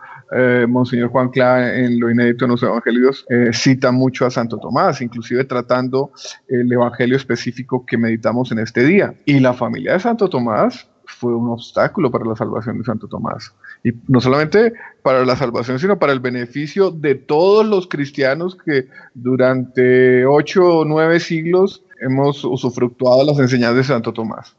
C: Monseñor Juan Clá en lo inédito en los evangelios cita mucho a Santo Tomás, inclusive tratando el evangelio específico que meditamos en este día. Y la familia de Santo Tomás fue un obstáculo para la salvación de Santo Tomás. Y no solamente para la salvación, sino para el beneficio de todos los cristianos que durante 8 o 9 siglos hemos usufructuado las enseñanzas de Santo Tomás.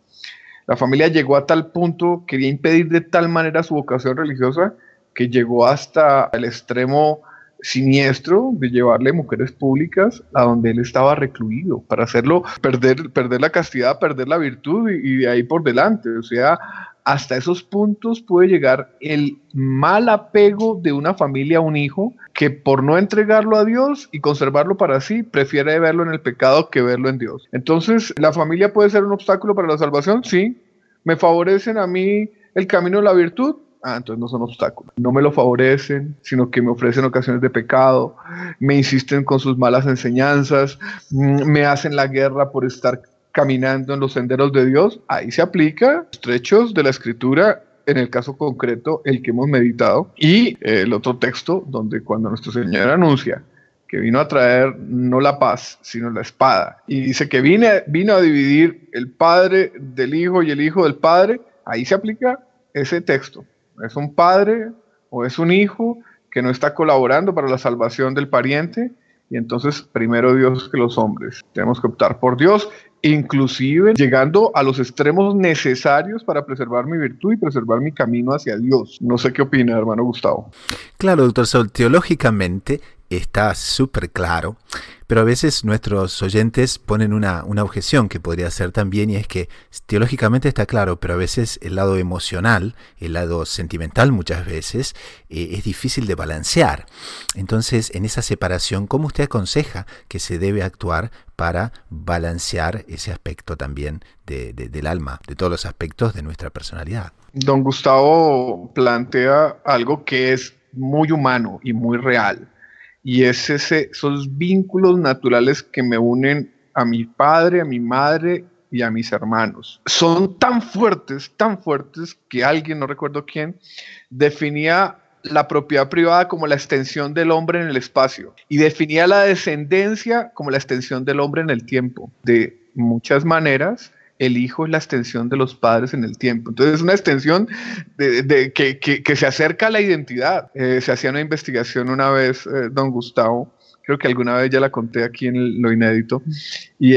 C: La familia llegó a tal punto, quería impedir de tal manera su vocación religiosa, que llegó hasta el extremo siniestro de llevarle mujeres públicas a donde él estaba recluido, para hacerlo perder la castidad, perder la virtud y de ahí por delante. O sea, hasta esos puntos puede llegar el mal apego de una familia a un hijo que por no entregarlo a Dios y conservarlo para sí, prefiere verlo en el pecado que verlo en Dios. Entonces, ¿la familia puede ser un obstáculo para la salvación? Sí. ¿Me favorecen a mí el camino de la virtud? Entonces no son obstáculos. No me lo favorecen, sino que me ofrecen ocasiones de pecado, me insisten con sus malas enseñanzas, me hacen la guerra por estar caminando en los senderos de Dios. Ahí se aplica los trechos de la Escritura, en el caso concreto, el que hemos meditado, y el otro texto, donde cuando nuestro Señor anuncia que vino a traer no la paz, sino la espada, y dice que vino a dividir el padre del hijo y el hijo del padre, ahí se aplica ese texto. Es un padre o es un hijo que no está colaborando para la salvación del pariente, y entonces primero Dios que los hombres. Tenemos que optar por Dios, inclusive llegando a los extremos necesarios para preservar mi virtud y preservar mi camino hacia Dios. No sé qué opina, hermano Gustavo.
A: Claro, doctor Saúl, teológicamente está súper claro, pero a veces nuestros oyentes ponen una objeción que podría ser también, y es que teológicamente está claro, pero a veces el lado emocional, el lado sentimental muchas veces, es difícil de balancear. Entonces, en esa separación, ¿cómo usted aconseja que se debe actuar para balancear ese aspecto también del alma, de todos los aspectos de nuestra personalidad?
C: Don Gustavo plantea algo que es muy humano y muy real. Y es esos vínculos naturales que me unen a mi padre, a mi madre y a mis hermanos. Son tan fuertes que alguien, no recuerdo quién, definía la propiedad privada como la extensión del hombre en el espacio y definía la descendencia como la extensión del hombre en el tiempo. De muchas maneras, el hijo es la extensión de los padres en el tiempo. Entonces es una extensión que se acerca a la identidad. Se hacía una investigación una vez, don Gustavo, creo que alguna vez ya la conté aquí en lo inédito, y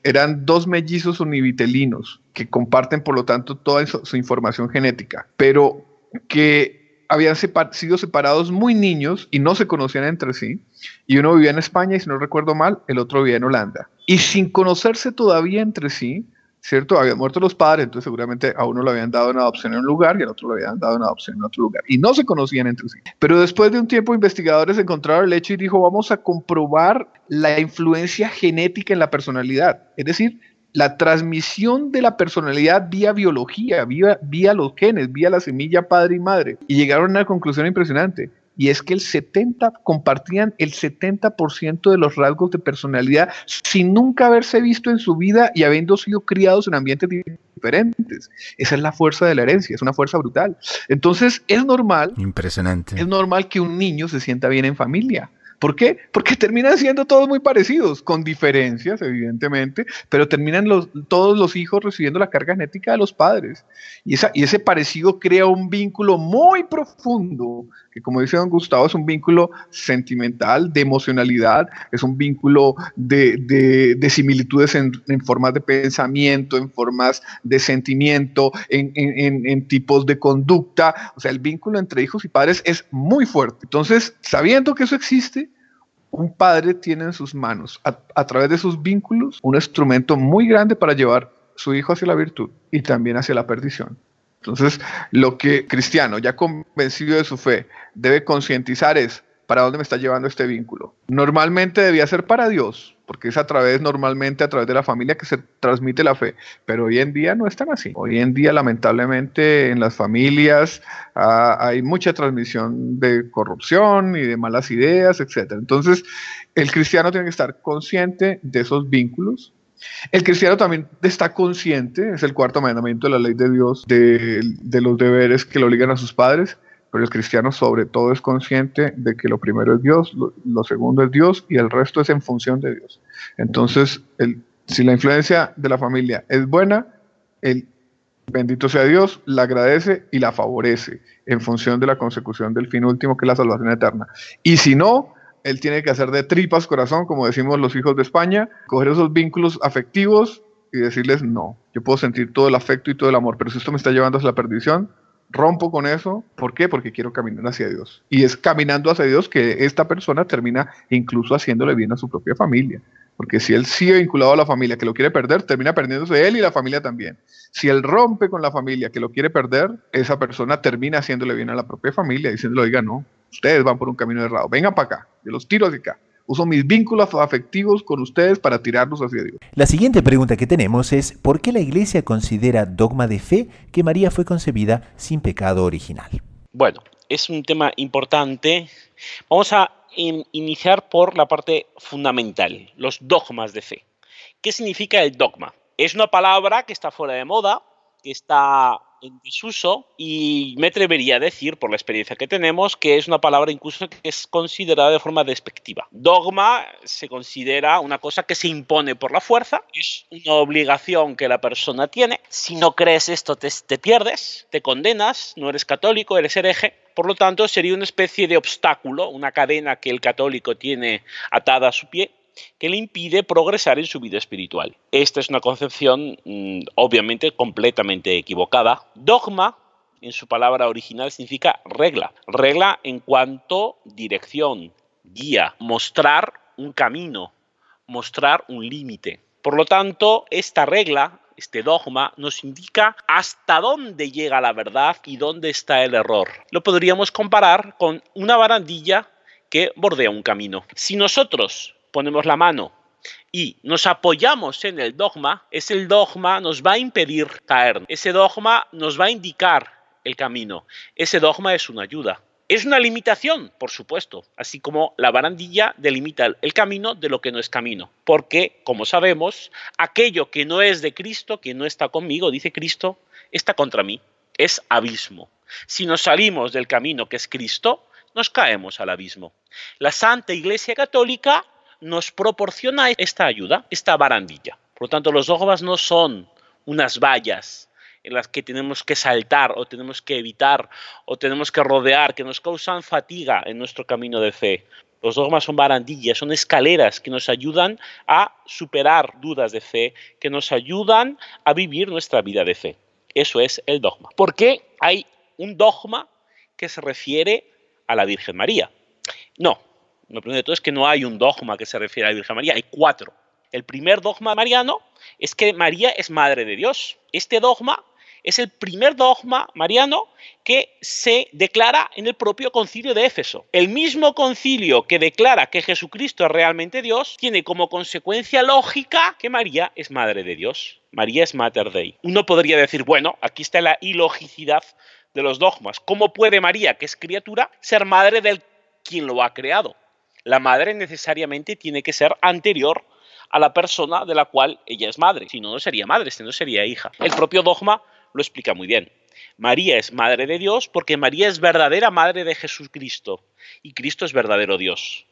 C: eran dos mellizos univitelinos que comparten por lo tanto toda su información genética, pero que habían sido separados muy niños y no se conocían entre sí, y uno vivía en España y, si no recuerdo mal, el otro vivía en Holanda, y sin conocerse todavía entre sí, ¿cierto? Habían muerto los padres, entonces seguramente a uno le habían dado una adopción en un lugar y al otro le habían dado una adopción en otro lugar. Y no se conocían entre sí. Pero después de un tiempo, investigadores encontraron el hecho y dijo, vamos a comprobar la influencia genética en la personalidad. Es decir, la transmisión de la personalidad vía biología, vía los genes, vía la semilla padre y madre. Y llegaron a una conclusión impresionante. Y es que compartían el 70% de los rasgos de personalidad sin nunca haberse visto en su vida y habiendo sido criados en ambientes diferentes. Esa es la fuerza de la herencia, es una fuerza brutal. Entonces es normal,
A: impresionante,
C: es normal que un niño se sienta bien en familia. ¿Por qué? Porque terminan siendo todos muy parecidos, con diferencias, evidentemente, pero terminan todos los hijos recibiendo la carga genética de los padres. Y ese parecido crea un vínculo muy profundo, que como dice don Gustavo, es un vínculo sentimental, de emocionalidad, es un vínculo de similitudes en formas de pensamiento, en formas de sentimiento, en tipos de conducta. O sea, el vínculo entre hijos y padres es muy fuerte. Entonces, sabiendo que eso existe, un padre tiene en sus manos, a través de sus vínculos, un instrumento muy grande para llevar su hijo hacia la virtud y también hacia la perdición. Entonces, lo que cristiano, ya convencido de su fe, debe concientizar es, ¿para dónde me está llevando este vínculo? Normalmente debía ser para Dios, porque es normalmente a través de la familia que se transmite la fe, pero hoy en día no es tan así. Hoy en día, lamentablemente, en las familias hay mucha transmisión de corrupción y de malas ideas, etc. Entonces, el cristiano tiene que estar consciente de esos vínculos. El cristiano también está consciente, es el cuarto mandamiento de la ley de Dios, de los deberes que le obligan a sus padres, pero el cristiano sobre todo es consciente de que lo primero es Dios, lo segundo es Dios y el resto es en función de Dios. Entonces, si la influencia de la familia es buena, el bendito sea Dios, la agradece y la favorece en función de la consecución del fin último, que es la salvación eterna. Y si no, él tiene que hacer de tripas corazón, como decimos los hijos de España, coger esos vínculos afectivos y decirles, no, yo puedo sentir todo el afecto y todo el amor, pero si esto me está llevando hacia la perdición, rompo con eso. ¿Por qué? Porque quiero caminar hacia Dios. Y es caminando hacia Dios que esta persona termina incluso haciéndole bien a su propia familia. Porque si él sigue vinculado a la familia que lo quiere perder, termina perdiéndose él y la familia también. Si él rompe con la familia que lo quiere perder, esa persona termina haciéndole bien a la propia familia, diciéndole, oiga, no, ustedes van por un camino errado, vengan para acá, yo los tiro hacia acá. Uso mis vínculos afectivos con ustedes para tirarlos hacia Dios.
A: La siguiente pregunta que tenemos es, ¿por qué la Iglesia considera dogma de fe que María fue concebida sin pecado original?
B: Bueno, es un tema importante. Vamos a iniciar por la parte fundamental, los dogmas de fe. ¿Qué significa el dogma? Es una palabra que está fuera de moda, que está en desuso, y me atrevería a decir, por la experiencia que tenemos, que es una palabra incluso que es considerada de forma despectiva. Dogma se considera una cosa que se impone por la fuerza, es una obligación que la persona tiene. Si no crees esto, te pierdes, te condenas, no eres católico, eres hereje. Por lo tanto, sería una especie de obstáculo, una cadena que el católico tiene atada a su pie, que le impide progresar en su vida espiritual. Esta es una concepción obviamente completamente equivocada. Dogma, en su palabra original, significa regla. Regla en cuanto dirección, guía, mostrar un camino, mostrar un límite. Por lo tanto, esta regla, este dogma, nos indica hasta dónde llega la verdad y dónde está el error. Lo podríamos comparar con una barandilla que bordea un camino. Si nosotros ponemos la mano y nos apoyamos en el dogma, ese dogma nos va a impedir caer. Ese dogma nos va a indicar el camino. Ese dogma es una ayuda. Es una limitación, por supuesto, así como la barandilla delimita el camino de lo que no es camino. Porque, como sabemos, aquello que no es de Cristo, que no está conmigo, dice Cristo, está contra mí. Es abismo. Si nos salimos del camino que es Cristo, nos caemos al abismo. La Santa Iglesia Católica nos proporciona esta ayuda, esta barandilla. Por lo tanto, los dogmas no son unas vallas en las que tenemos que saltar o tenemos que evitar o tenemos que rodear, que nos causan fatiga en nuestro camino de fe. Los dogmas son barandillas, son escaleras que nos ayudan a superar dudas de fe, que nos ayudan a vivir nuestra vida de fe. Eso es el dogma. ¿Por qué hay un dogma que se refiere a la Virgen María? No. Lo primero de todo es que no hay un dogma que se refiere a la Virgen María, hay 4. El primer dogma mariano es que María es Madre de Dios. Este dogma es el primer dogma mariano que se declara en el propio concilio de Éfeso. El mismo concilio que declara que Jesucristo es realmente Dios tiene como consecuencia lógica que María es Madre de Dios. María es Mater Dei. Uno podría decir, bueno, aquí está la ilogicidad de los dogmas. ¿Cómo puede María, que es criatura, ser madre del quien lo ha creado? La madre necesariamente tiene que ser anterior a la persona de la cual ella es madre. Si no, no sería madre, si no sería hija. El propio dogma lo explica muy bien. María es madre de Dios porque María es verdadera madre de Jesucristo y Cristo es verdadero Dios.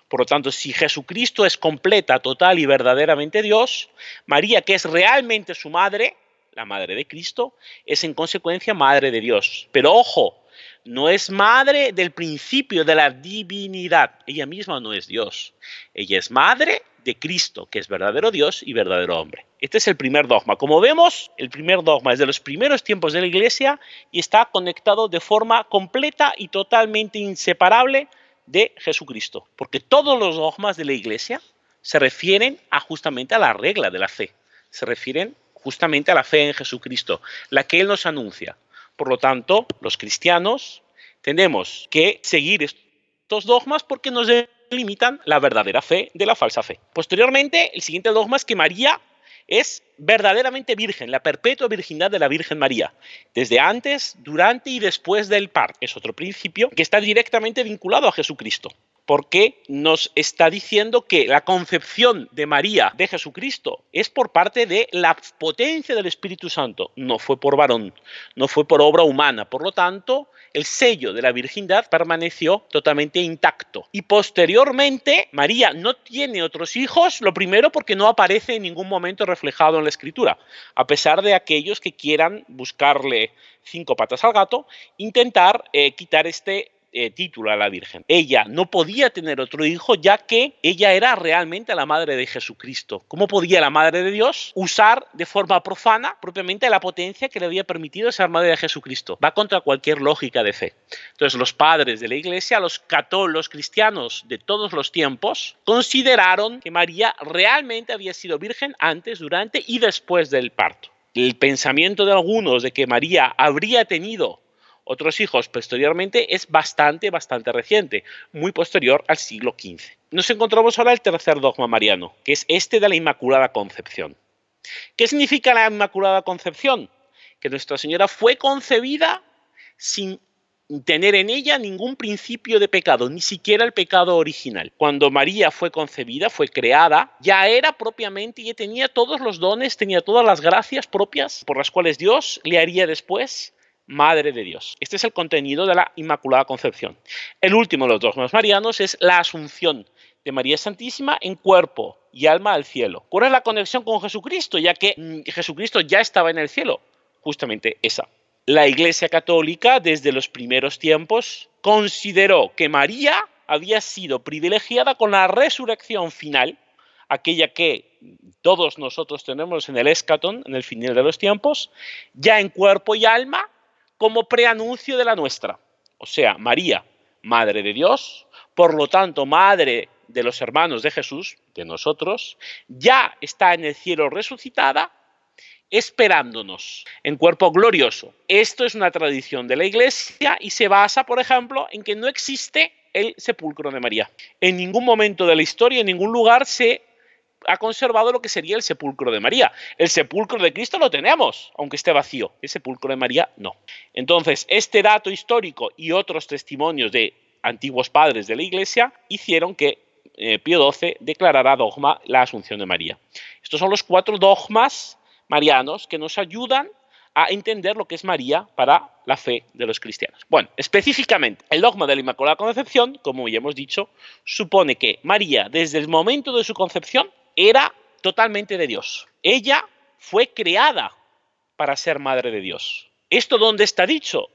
B: Por lo tanto, si Jesucristo es completa, total y verdaderamente Dios, María, que es realmente su madre, la madre de Cristo, es en consecuencia madre de Dios. Pero ojo, no es madre del principio de la divinidad. Ella misma no es Dios. Ella es madre de Cristo, que es verdadero Dios y verdadero hombre. Este es el primer dogma. Como vemos, el primer dogma es de los primeros tiempos de la Iglesia y está conectado de forma completa y totalmente inseparable de Jesucristo. Porque todos los dogmas de la Iglesia se refieren justamente a la regla de la fe. Se refieren justamente a la fe en Jesucristo, la que Él nos anuncia. Por lo tanto, los cristianos tenemos que seguir estos dogmas porque nos delimitan la verdadera fe de la falsa fe. Posteriormente, el siguiente dogma es que María es verdaderamente virgen, la perpetua virginidad de la Virgen María, desde antes, durante y después del parto. Es otro principio que está directamente vinculado a Jesucristo, porque nos está diciendo que la concepción de María de Jesucristo es por parte de la potencia del Espíritu Santo, no fue por varón, no fue por obra humana. Por lo tanto, el sello de la virginidad permaneció totalmente intacto. Y posteriormente, María no tiene otros hijos, lo primero porque no aparece en ningún momento reflejado en la Escritura, a pesar de aquellos que quieran buscarle 5 patas al gato, intentar quitar este título a la Virgen. Ella no podía tener otro hijo ya que ella era realmente la madre de Jesucristo. ¿Cómo podía la madre de Dios usar de forma profana propiamente la potencia que le había permitido ser madre de Jesucristo? Va contra cualquier lógica de fe. Entonces los padres de la Iglesia, los cristianos de todos los tiempos, consideraron que María realmente había sido virgen antes, durante y después del parto. El pensamiento de algunos de que María habría tenido otros hijos posteriormente es bastante reciente, muy posterior al siglo XV. Nos encontramos ahora el tercer dogma mariano, que es este de la Inmaculada Concepción. ¿Qué significa la Inmaculada Concepción? Que Nuestra Señora fue concebida sin tener en ella ningún principio de pecado, ni siquiera el pecado original. Cuando María fue concebida, fue creada, ya era propiamente, y tenía todos los dones, tenía todas las gracias propias por las cuales Dios le haría después Madre de Dios. Este es el contenido de la Inmaculada Concepción. El último de los dogmas marianos es la Asunción de María Santísima en cuerpo y alma al cielo. ¿Cuál es la conexión con Jesucristo? Ya que Jesucristo ya estaba en el cielo. Justamente esa. La Iglesia Católica, desde los primeros tiempos, consideró que María había sido privilegiada con la resurrección final, aquella que todos nosotros tenemos en el escatón, en el final de los tiempos, ya en cuerpo y alma, como preanuncio de la nuestra. O sea, María, Madre de Dios, por lo tanto, Madre de los hermanos de Jesús, de nosotros, ya está en el cielo resucitada, esperándonos en cuerpo glorioso. Esto es una tradición de la Iglesia y se basa, por ejemplo, en que no existe el sepulcro de María. En ningún momento de la historia, en ningún lugar se ha conservado lo que sería el sepulcro de María. El sepulcro de Cristo lo tenemos, aunque esté vacío. El sepulcro de María no. Entonces, este dato histórico y otros testimonios de antiguos padres de la Iglesia hicieron que Pío XII declarara dogma la Asunción de María. Estos son los 4 dogmas marianos que nos ayudan a entender lo que es María para la fe de los cristianos. Bueno, específicamente, el dogma de la Inmaculada Concepción, como ya hemos dicho, supone que María, desde el momento de su concepción, era totalmente de Dios. Ella fue creada para ser madre de Dios. ¿Esto dónde está dicho?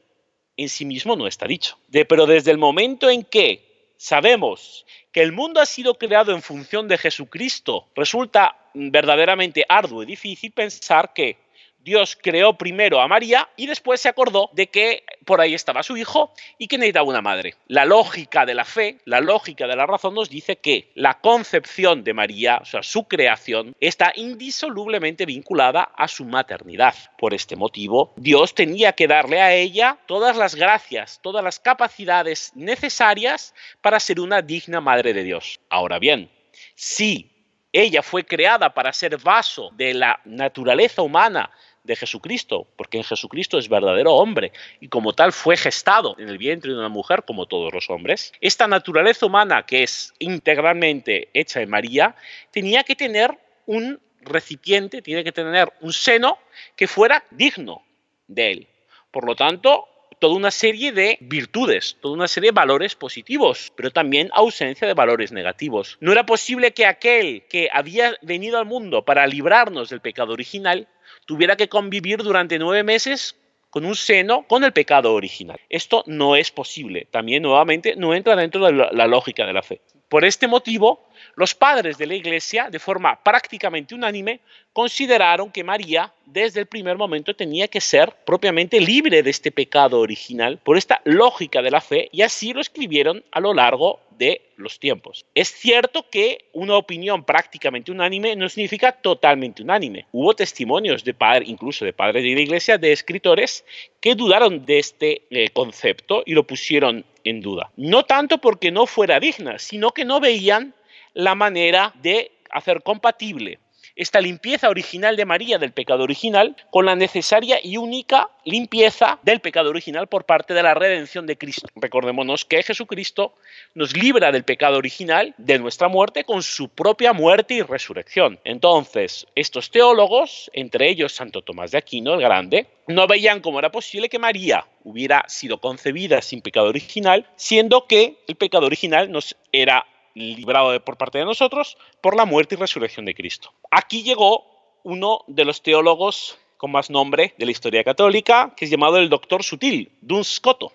B: En sí mismo no está dicho. Pero desde el momento en que sabemos que el mundo ha sido creado en función de Jesucristo, resulta verdaderamente arduo y difícil pensar que Dios creó primero a María y después se acordó de que por ahí estaba su hijo y que necesitaba una madre. La lógica de la fe, la lógica de la razón nos dice que la concepción de María, o sea, su creación, está indisolublemente vinculada a su maternidad. Por este motivo, Dios tenía que darle a ella todas las gracias, todas las capacidades necesarias para ser una digna madre de Dios. Ahora bien, si ella fue creada para ser vaso de la naturaleza humana de Jesucristo, porque en Jesucristo es verdadero hombre y como tal fue gestado en el vientre de una mujer como todos los hombres, esta naturaleza humana que es integralmente hecha en María tenía que tener un recipiente, tiene que tener un seno que fuera digno de él. Por lo tanto, toda una serie de virtudes, toda una serie de valores positivos, pero también ausencia de valores negativos. No era posible que aquel que había venido al mundo para librarnos del pecado original tuviera que convivir durante 9 meses con un seno con el pecado original. Esto no es posible. También, nuevamente, no entra dentro de la lógica de la fe. Por este motivo, los padres de la Iglesia, de forma prácticamente unánime, consideraron que María, desde el primer momento, tenía que ser propiamente libre de este pecado original por esta lógica de la fe, y así lo escribieron a lo largo de los tiempos. Es cierto que una opinión prácticamente unánime no significa totalmente unánime. Hubo testimonios de padres, incluso de padres de la Iglesia, de escritores que dudaron de este concepto y lo pusieron en duda. No tanto porque no fuera digna, sino que no veían la manera de hacer compatible esta limpieza original de María del pecado original con la necesaria y única limpieza del pecado original por parte de la redención de Cristo. Recordémonos que Jesucristo nos libra del pecado original, de nuestra muerte, con su propia muerte y resurrección. Entonces, estos teólogos, entre ellos Santo Tomás de Aquino, el Grande, no veían cómo era posible que María hubiera sido concebida sin pecado original, siendo que el pecado original nos era librado por parte de nosotros por la muerte y resurrección de Cristo. Aquí llegó uno de los teólogos con más nombre de la historia católica, que es llamado el Doctor Sutil, Duns Scoto.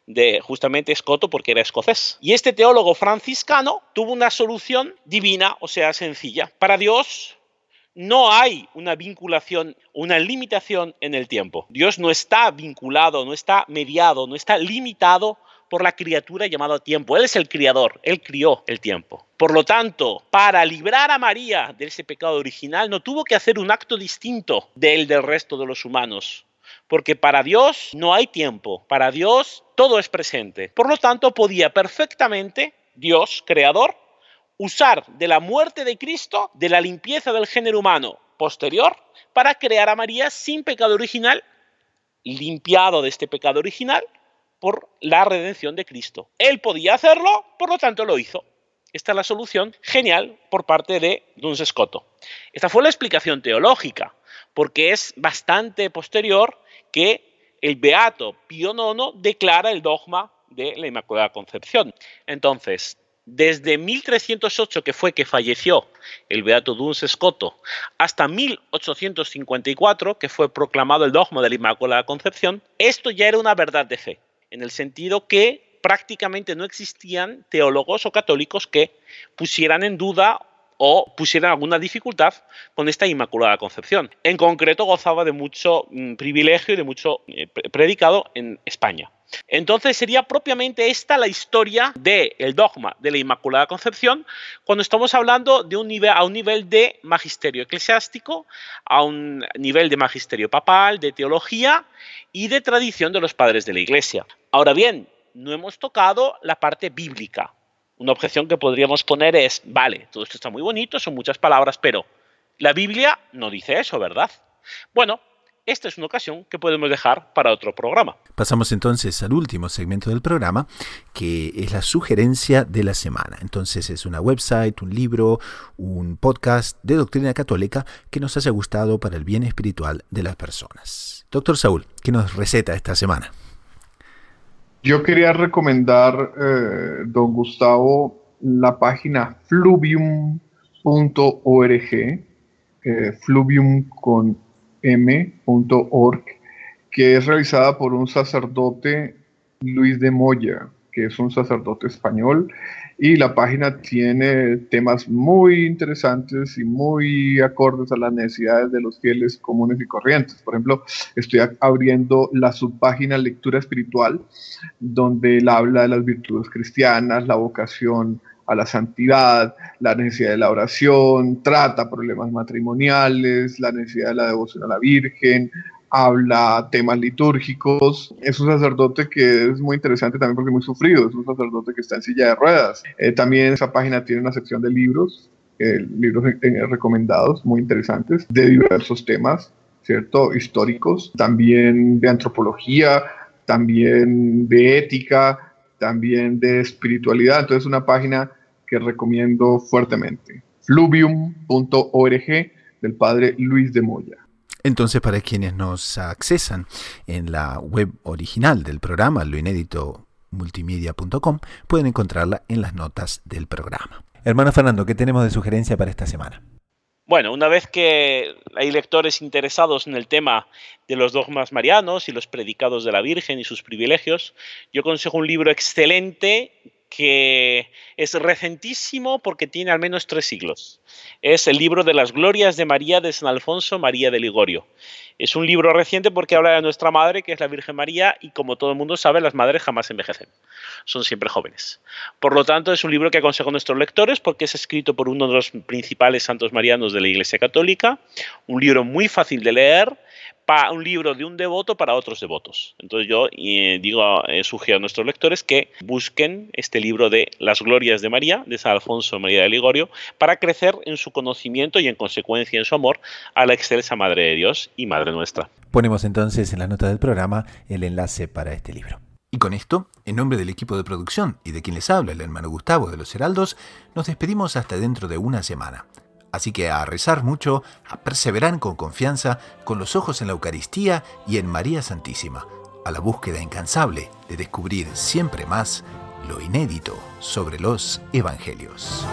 B: de justamente Scotto porque era escocés. Y este teólogo franciscano tuvo una solución divina, o sea, sencilla. Para Dios no hay una vinculación, una limitación en el tiempo. Dios no está vinculado, no está mediado, no está limitado por la criatura llamada tiempo. Él es el criador, Él crió el tiempo. Por lo tanto, para librar a María de ese pecado original, no tuvo que hacer un acto distinto del resto de los humanos. Porque para Dios no hay tiempo, para Dios todo es presente. Por lo tanto, podía perfectamente Dios, creador, usar de la muerte de Cristo, de la limpieza del género humano posterior, para crear a María sin pecado original, limpiado de este pecado original por la redención de Cristo. Él podía hacerlo, por lo tanto lo hizo. Esta es la solución genial por parte de Duns Scoto. Esta fue la explicación teológica, porque es bastante posterior que el beato Pío IX declara el dogma de la Inmaculada Concepción. Entonces, desde 1308, que fue que falleció el beato Duns Scoto, hasta 1854, que fue proclamado el dogma de la Inmaculada Concepción, esto ya era una verdad de fe, en el sentido que prácticamente no existían teólogos o católicos que pusieran en duda o pusieran alguna dificultad con esta Inmaculada Concepción. En concreto, gozaba de mucho privilegio y de mucho predicado en España. Entonces sería propiamente esta la historia del dogma de la Inmaculada Concepción cuando estamos hablando de a un nivel de magisterio eclesiástico, a un nivel de magisterio papal, de teología y de tradición de los padres de la Iglesia. Ahora bien, no hemos tocado la parte bíblica. Una objeción que podríamos poner es, vale, todo esto está muy bonito, son muchas palabras, pero la Biblia no dice eso, ¿verdad? Bueno, esta es una ocasión que podemos dejar para otro programa.
A: Pasamos entonces al último segmento del programa, que es la sugerencia de la semana. Entonces es una website, un libro, un podcast de doctrina católica que nos haya gustado para el bien espiritual de las personas. Doctor Saúl, ¿qué nos receta esta semana?
C: Yo quería recomendar, don Gustavo, la página fluvium.org, fluvium con m.org, que es realizada por un sacerdote, Luis de Moya, que es un sacerdote español, y la página tiene temas muy interesantes y muy acordes a las necesidades de los fieles comunes y corrientes. Por ejemplo, estoy abriendo la subpágina Lectura Espiritual, donde él habla de las virtudes cristianas, la vocación a la santidad, la necesidad de la oración, trata problemas matrimoniales, la necesidad de la devoción a la Virgen, habla temas litúrgicos. Es un sacerdote que es muy interesante también porque es muy sufrido, es un sacerdote que está en silla de ruedas. También esa página tiene una sección de libros, libros recomendados muy interesantes de diversos temas, ¿cierto? Históricos, también de antropología, también de ética, también de espiritualidad. Entonces, una página que recomiendo fuertemente, fluvium.org, del padre Luis de Moya.
A: Entonces, para quienes nos accesan en la web original del programa, loineditomultimedia.com, pueden encontrarla en las notas del programa. Hermano Fernando, ¿qué tenemos de sugerencia para esta semana?
B: Bueno, una vez que hay lectores interesados en el tema de los dogmas marianos y los predicados de la Virgen y sus privilegios, yo aconsejo un libro excelente que es recentísimo porque tiene al menos 3 siglos. Es el libro de las glorias de María de San Alfonso María de Ligorio. Es un libro reciente porque habla de nuestra madre, que es la Virgen María, y como todo el mundo sabe, las madres jamás envejecen. Son siempre jóvenes. Por lo tanto, es un libro que aconsejo a nuestros lectores porque es escrito por uno de los principales santos marianos de la Iglesia Católica. Un libro muy fácil de leer, un libro de un devoto para otros devotos. Entonces yo sugiero a nuestros lectores que busquen este libro de las glorias de María, de San Alfonso María de Ligorio, para crecer en su conocimiento y en consecuencia en su amor a la excelsa Madre de Dios y Madre nuestra.
A: Ponemos entonces en las notas del programa el enlace para este libro. Y con esto, en nombre del equipo de producción y de quien les habla, el hermano Gustavo de los Heraldos, nos despedimos hasta dentro de una semana. Así que a rezar mucho, a perseverar con confianza, con los ojos en la Eucaristía y en María Santísima, a la búsqueda incansable de descubrir siempre más lo inédito sobre los Evangelios.